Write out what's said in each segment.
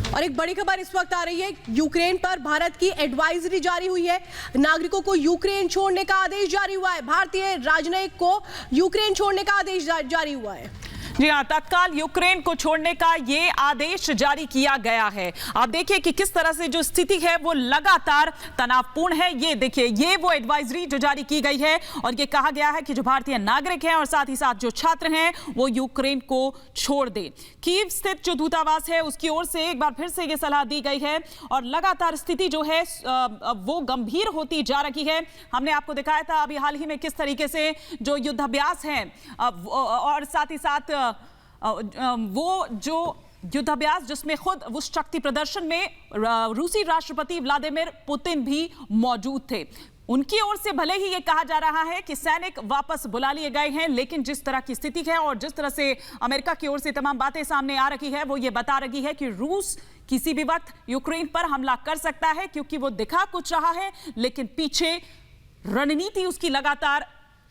और एक बड़ी खबर इस वक्त आ रही है, यूक्रेन पर भारत की एडवाइजरी जारी हुई है। नागरिकों को यूक्रेन छोड़ने का आदेश जारी हुआ है। भारतीय राजनयिक को यूक्रेन छोड़ने का आदेश जारी हुआ है। जी हाँ, तत्काल यूक्रेन को छोड़ने का ये आदेश जारी किया गया है। आप देखिए कि किस तरह से जो स्थिति है वो लगातार तनावपूर्ण है। ये देखिए, ये वो एडवाइजरी जो जारी की गई है और ये कहा गया है कि जो भारतीय नागरिक हैं और साथ ही साथ जो छात्र हैं वो यूक्रेन को छोड़ दें। कीव स्थित जो दूतावास है उसकी ओर से एक बार फिर से ये सलाह दी गई है और लगातार स्थिति जो है वो गंभीर होती जा रही है। हमने आपको दिखाया था अभी हाल ही में किस तरीके से जो युद्धाभ्यास है और साथ ही साथ वो जो युद्धाभ्यास जिसमें खुद उस शक्ति प्रदर्शन में रूसी राष्ट्रपति व्लादिमीर पुतिन भी मौजूद थे, उनकी ओर से भले ही ये कहा जा रहा है कि सैनिक वापस बुला लिए गए हैं, लेकिन जिस तरह की स्थिति है और जिस तरह से अमेरिका की ओर से तमाम बातें सामने आ रही है वो ये बता रही है कि रूस किसी भी वक्त यूक्रेन पर हमला कर सकता है, क्योंकि वो दिखा कुछ रहा है लेकिन पीछे रणनीति उसकी लगातार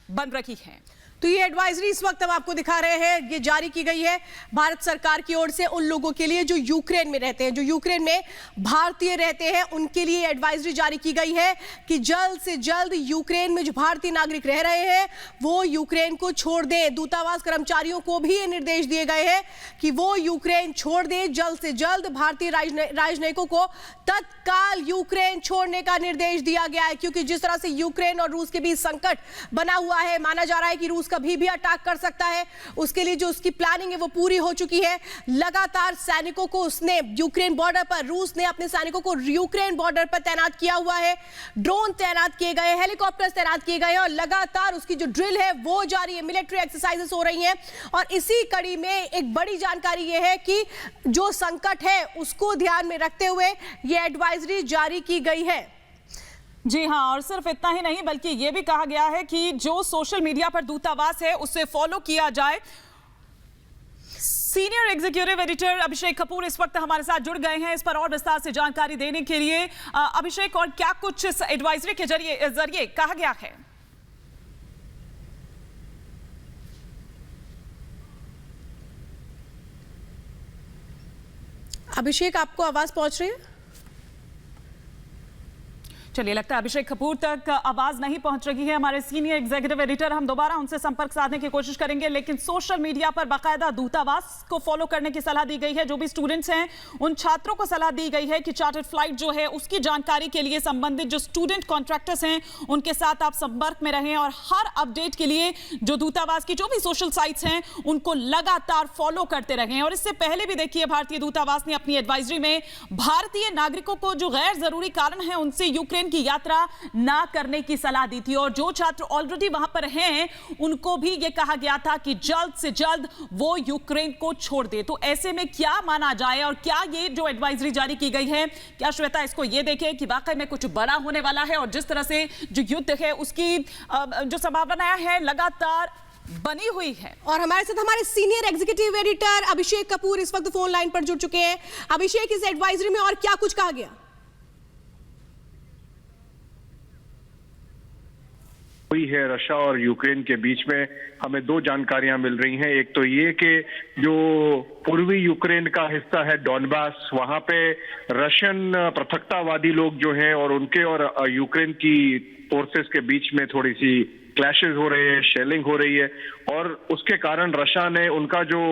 बन रही है। तो ये एडवाइजरी इस वक्त हम आपको दिखा रहे हैं, ये जारी की गई है भारत सरकार की ओर से उन लोगों के लिए जो यूक्रेन में रहते हैं, जो यूक्रेन में भारतीय रहते हैं, उनके लिए एडवाइजरी जारी की गई है कि जल्द से जल्द यूक्रेन में जो भारतीय नागरिक रह रहे हैं वो यूक्रेन को छोड़ दें। दूतावास कर्मचारियों को भी ये निर्देश दिए गए हैं कि वो यूक्रेन छोड़ दें। जल्द से जल्द भारतीय राजनयिकों को तत्काल यूक्रेन छोड़ने का निर्देश दिया गया है, क्योंकि जिस तरह से यूक्रेन और रूस के बीच संकट बना हुआ है, माना जा रहा है कि रूस कभी भी अटैक कर सकता है। उसके लिए जो उसकी प्लानिंग है वो पूरी हो चुकी है। लगातार सैनिकों को उसने यूक्रेन बॉर्डर पर, रूस ने अपने सैनिकों को यूक्रेन बॉर्डर पर तैनात किया हुआ है। ड्रोन तैनात किए गए, हेलीकॉप्टर्स तैनात किए गए हैं और लगातार उसकी जो ड्रिल है वो जारी है, मिलिट्री एक्सरसाइजेस हो रही हैं। और इसी कड़ी में एक बड़ी जानकारी ये है कि जो संकट है उसको ध्यान में रखते हुए ये एडवाइजरी जारी की गई है। जी हाँ, और सिर्फ इतना ही नहीं बल्कि यह भी कहा गया है कि जो सोशल मीडिया पर दूतावास है उसे फॉलो किया जाए। Senior executive editor Abhishek Kapoor इस वक्त हमारे साथ जुड़ गए हैं इस पर और विस्तार से जानकारी देने के लिए। अभिषेक, और क्या कुछ इस एडवाइजरी के जरिए कहा गया है? अभिषेक, आपको आवाज पहुंच रही है? चलिए, लगता है अभिषेक कपूर तक आवाज नहीं पहुंच रही है। हमारे सीनियर एग्जीक्यूटिव एडिटर, हम दोबारा उनसे संपर्क साधने की कोशिश करेंगे, लेकिन सोशल मीडिया पर बाकायदा दूतावास को फॉलो करने की सलाह दी गई है। जो भी स्टूडेंट्स हैं उन छात्रों को सलाह दी गई है कि चार्टर्ड फ्लाइट जो है उसकी जानकारी के लिए संबंधित जो स्टूडेंट कॉन्ट्रैक्टर्स हैं उनके साथ आप संपर्क में रहें और हर अपडेट के लिए जो दूतावास की जो भी सोशल साइट्स हैं उनको लगातार फॉलो करते रहें। और इससे पहले भी देखिए, भारतीय दूतावास ने अपनी एडवाइजरी में भारतीय नागरिकों को जो गैर जरूरी कारण है उनसे यूक्रेन की यात्रा ना करने की सलाह दी थी और जो छात्र ऑलरेडी वहां पर हैं उनको भी यह कहा गया था कि जल्द से जल्द वो यूक्रेन को छोड़ दे। तो ऐसे में क्या माना जाए और क्या ये जो एडवाइजरी जारी की गई है, क्या श्वेता इसको ये देखें कि वाकई में कुछ बड़ा होने वाला है और जिस तरह से जो युद्ध है उसकी जो संभावना है लगातार बनी हुई है। और हमारे साथ हमारे senior executive editor Abhishek Kapoor इस वक्त फोन लाइन पर जुड़ चुके हैं। अभिषेक, इस एडवाइजरी में और क्या कुछ कहा गया? हुई है रशिया और यूक्रेन के बीच में हमें दो जानकारियां मिल रही हैं। एक तो ये कि जो पूर्वी यूक्रेन का हिस्सा है डॉनबास, वहां पे रशियन पृथकतावादी लोग जो हैं और उनके और यूक्रेन की फोर्सेस के बीच में थोड़ी सी क्लैशेस हो रहे हैं, शेलिंग हो रही है और उसके कारण रशिया ने उनका जो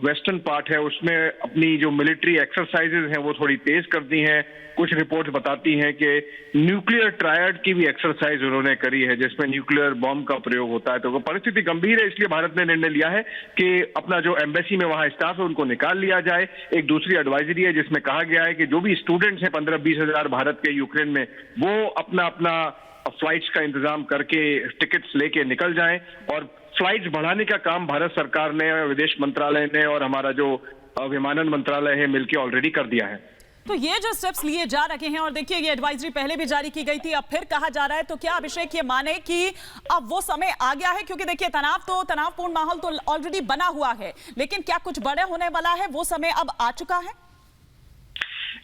वेस्टर्न पार्ट है उसमें अपनी जो मिलिट्री एक्सरसाइजेज हैं वो थोड़ी तेज कर दी हैं। कुछ रिपोर्ट्स बताती हैं कि न्यूक्लियर ट्रायड की भी एक्सरसाइज उन्होंने करी है जिसमें न्यूक्लियर बॉम्ब का प्रयोग होता है। तो वो परिस्थिति गंभीर है, इसलिए भारत ने निर्णय लिया है कि अपना जो एम्बेसी में वहां स्टाफ है उनको निकाल लिया जाए। एक दूसरी एडवाइजरी है जिसमें कहा गया है कि जो भी स्टूडेंट्स हैं 15-20 हजार भारत के यूक्रेन में, वो अपना अपना फ्लाइट्स का इंतजाम करके टिकट्स लेके निकल जाएं और फ्लाइट्स बढ़ाने का काम भारत सरकार ने, विदेश मंत्रालय ने और हमारा जो विमानन मंत्रालय है मिलकर ऑलरेडी कर दिया है। तो ये जो स्टेप्स लिए जा रहे हैं और देखिए ये एडवाइजरी पहले भी जारी की गई थी, अब फिर कहा जा रहा है, तो क्या अभिषेक ये माने कि अब वो समय आ गया है? क्योंकि देखिए तनावपूर्ण माहौल तो ऑलरेडी बना हुआ है, लेकिन क्या कुछ बड़े होने वाला है, वो समय अब आ चुका है?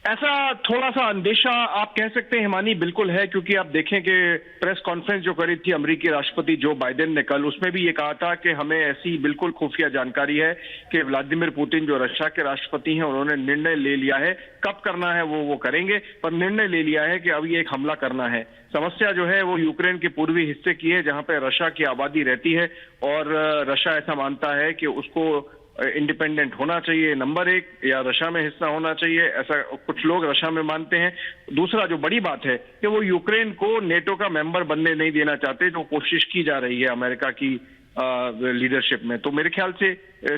ऐसा थोड़ा सा अंदेशा आप कह सकते हैं हिमानी, बिल्कुल है, क्योंकि आप देखें कि प्रेस कॉन्फ्रेंस जो करी थी अमेरिकी राष्ट्रपति जो बाइडेन ने कल, उसमें भी ये कहा था कि हमें ऐसी बिल्कुल खुफिया जानकारी है कि व्लादिमीर पुतिन जो रशिया के राष्ट्रपति हैं उन्होंने निर्णय ले लिया है, कब करना है वो करेंगे, पर निर्णय ले लिया है कि अभी एक हमला करना है। समस्या जो है वो यूक्रेन के पूर्वी हिस्से की है जहां पे रशिया की आबादी रहती है और रशिया ऐसा मानता है कि उसको इंडिपेंडेंट होना चाहिए, नंबर एक, या रशिया में हिस्सा होना चाहिए, ऐसा कुछ लोग रशिया में मानते हैं। दूसरा जो बड़ी बात है कि वो यूक्रेन को नेटो का मेंबर बनने नहीं देना चाहते, जो कोशिश की जा रही है अमेरिका की लीडरशिप में। तो मेरे ख्याल से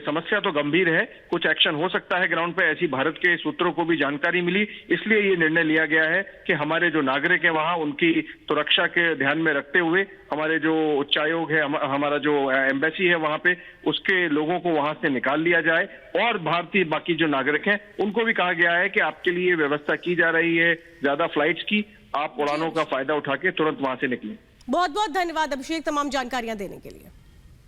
समस्या तो गंभीर है, कुछ एक्शन हो सकता है ग्राउंड पे, ऐसी भारत के सूत्रों को भी जानकारी मिली, इसलिए ये निर्णय लिया गया है कि हमारे जो नागरिक हैं वहां उनकी सुरक्षा के ध्यान में रखते हुए हमारे जो उच्चायोग है, हमारा जो एम्बेसी है वहां पे, उसके लोगों को वहां से निकाल लिया जाए और भारतीय बाकी जो नागरिक हैं उनको भी कहा गया है कि आपके लिए व्यवस्था की जा रही है ज्यादा फ्लाइट्स की, आप उड़ानों का फायदा उठा के तुरंत वहां से निकलें। बहुत बहुत धन्यवाद अभिषेक तमाम जानकारियां देने के लिए।